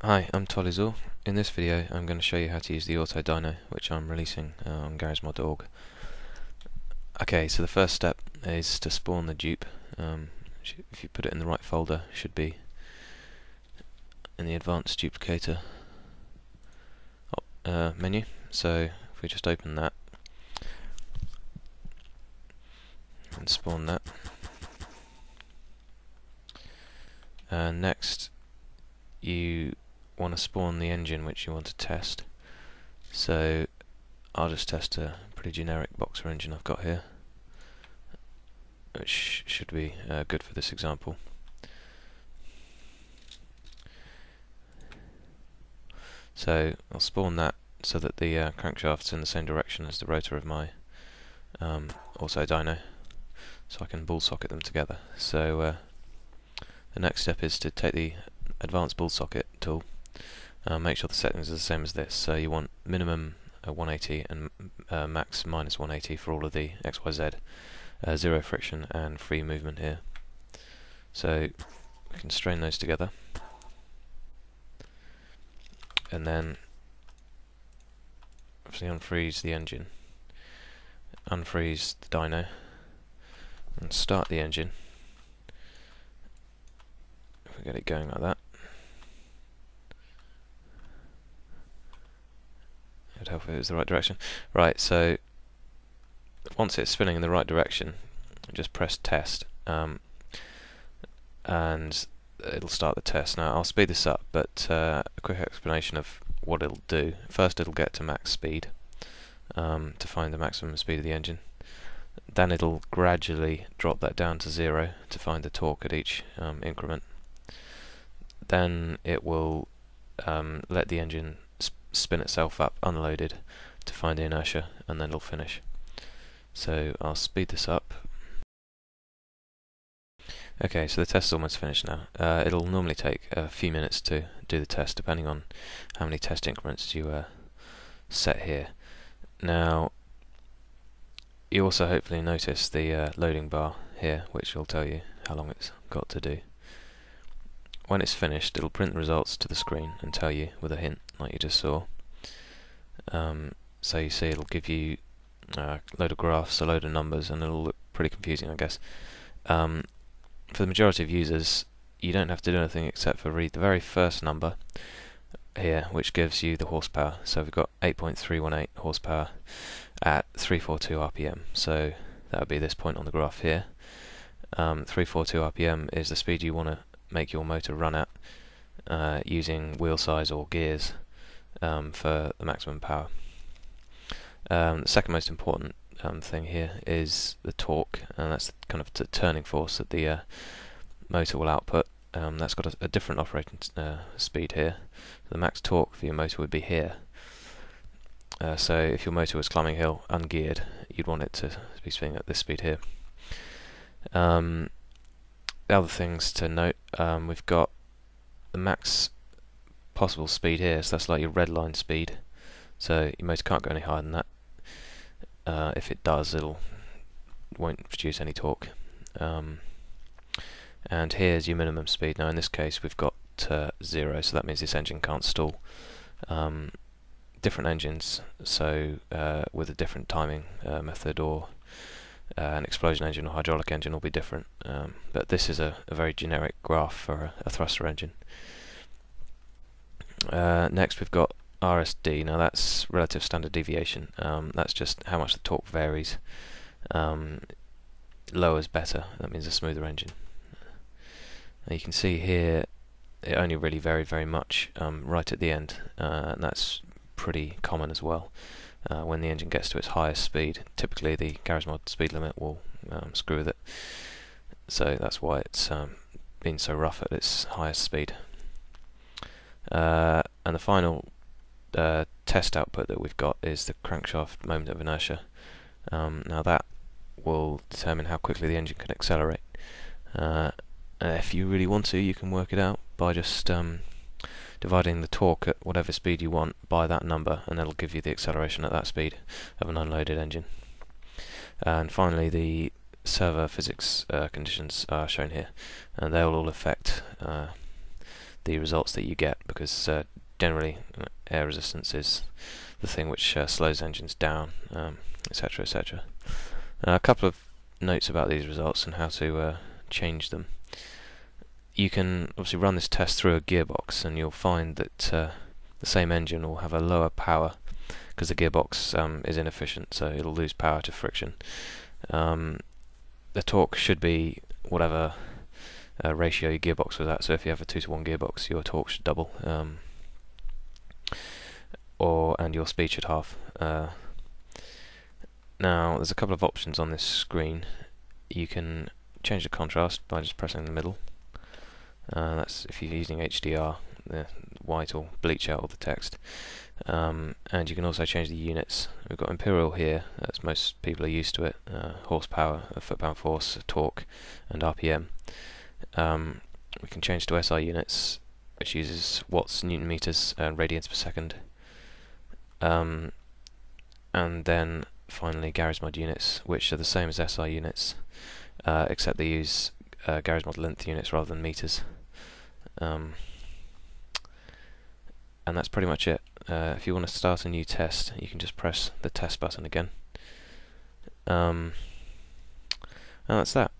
Hi, I'm Tolyzor. In this video I'm going to show you how to use the Autodyno, which I'm releasing on Gmod.org. Okay, so the first step is to spawn the dupe. If you put it in the right folder, it should be in the advanced duplicator menu. So if we just open that and spawn that, next you want to spawn the engine which you want to test. So I'll just test a pretty generic boxer engine I've got here, which should be good for this example. So I'll spawn that so that the crankshaft's in the same direction as the rotor of my Autodyno, so I can ball socket them together. So the next step is to take the advanced ball socket tool, make sure the settings are the same as this. So you want minimum 180 and max minus 180 for all of the XYZ, zero friction and free movement here. So we can strain those together, and then obviously unfreeze the engine, unfreeze the dyno, and start the engine. If we get it going like that, it would help if it was the right direction. Right, so once it's spinning in the right direction, just press test, and it'll start the test. Now I'll speed this up, but a quick explanation of what it'll do. First it'll get to max speed to find the maximum speed of the engine. Then it'll gradually drop that down to 0 to find the torque at each increment. Then it will let the engine spin itself up unloaded to find the inertia, and then it'll finish. So I'll speed this up. Okay, so the test is almost finished now. It'll normally take a few minutes to do the test, depending on how many test increments you set here. Now, you also hopefully notice the loading bar here, which will tell you how long it's got to do. When it's finished, it'll print the results to the screen and tell you with a hint, like you just saw. So you see it'll give you a load of graphs, a load of numbers, and it'll look pretty confusing, I guess. For the majority of users, you don't have to do anything except for read the very first number here, which gives you the horsepower. So we've got 8.318 horsepower at 342 RPM. So that would be this point on the graph here. 342 RPM is the speed you want to make your motor run at, using wheel size or gears for the maximum power. The second most important thing here is the torque, and that's kind of the turning force that the motor will output. That's got a different operating speed here. The max torque for your motor would be here. So if your motor was climbing a hill ungeared, you'd want it to be spinning at this speed here. The other things to note, we've got the max possible speed here, so that's like your red line speed. So your motor can't go any higher than that. If it does, won't produce any torque. And here's your minimum speed. Now in this case we've got 0, so that means this engine can't stall. Different engines, so with a different timing method, or an explosion engine or hydraulic engine will be different. But this is a very generic graph for a thruster engine. Next we've got RSD. Now that's relative standard deviation. That's just how much the torque varies. Lower is better. That means a smoother engine. Now you can see here it only really varied very much right at the end, and that's pretty common as well. When the engine gets to its highest speed, typically the Gmod speed limit will screw with it. So that's why it's been so rough at its highest speed. And the final test output that we've got is the crankshaft moment of inertia. Now that will determine how quickly the engine can accelerate. If you really want to, you can work it out by just dividing the torque at whatever speed you want by that number, and that'll give you the acceleration at that speed of an unloaded engine. And finally, the server physics conditions are shown here, and they will all affect the results that you get, because generally air resistance is the thing which slows engines down, etc., etc. A couple of notes about these results and how to change them. You can obviously run this test through a gearbox, and you'll find that the same engine will have a lower power because the gearbox is inefficient, so it'll lose power to friction. The torque should be whatever ratio your gearbox was at, so if you have a 2-to-1 gearbox, your torque should double, and your speed should halve. Now there's a couple of options on this screen. You can change the contrast by just pressing the middle. That's if you're using HDR, the white will bleach out all the text. And you can also change the units. We've got imperial here, as most people are used to it, horsepower, foot-pound force, torque, and RPM. We can change to SI units, which uses watts, newton meters, and radians per second. And then finally garage mod units, which are the same as SI units, except they use garage mod length units rather than meters. And that's pretty much it. If you want to start a new test, you can just press the test button again. And that's that.